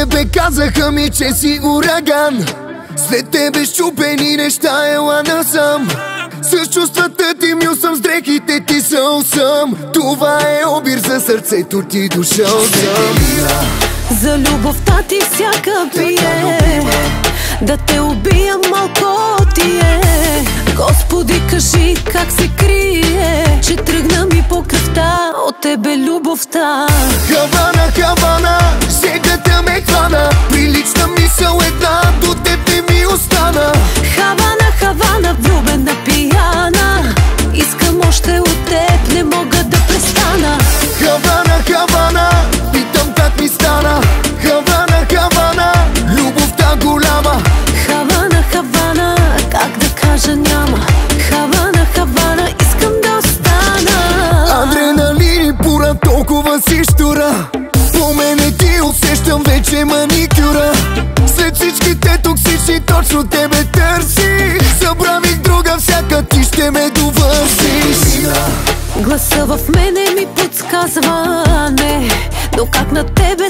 тебе казаха ми, че си ураган. След тебе счупени неща, ела насам. С чувствата ти мил съм, с дрехите ти съл съм. Това е обир за сърцето ти, дошъл съм. За любовта ти всяка пие, да те убия малко ти е. Господи, кажи как се крие, че тръгна ми по кръвта от тебе любовта. Хавана, Хавана, жегата ме хвана. Прилична мисъл една, до теб не ми остана. Хавана, Хавана, влюбена пияна, искам още от теб, не мога да престана. Хавана, Хавана, питам как ми стана. Хавана, Хавана, любовта голяма. Хавана, Хавана, как да кажа няма. Хавана, Хавана, искам да остана. Адреналин и пура, толкова си щура. По мене ти усещам вече маникюра. След всичките токсични точно тебе търсих. Забравих друга всяка, ти ще ме довършиш. Гласа в мене ми подсказва не, но как на тебе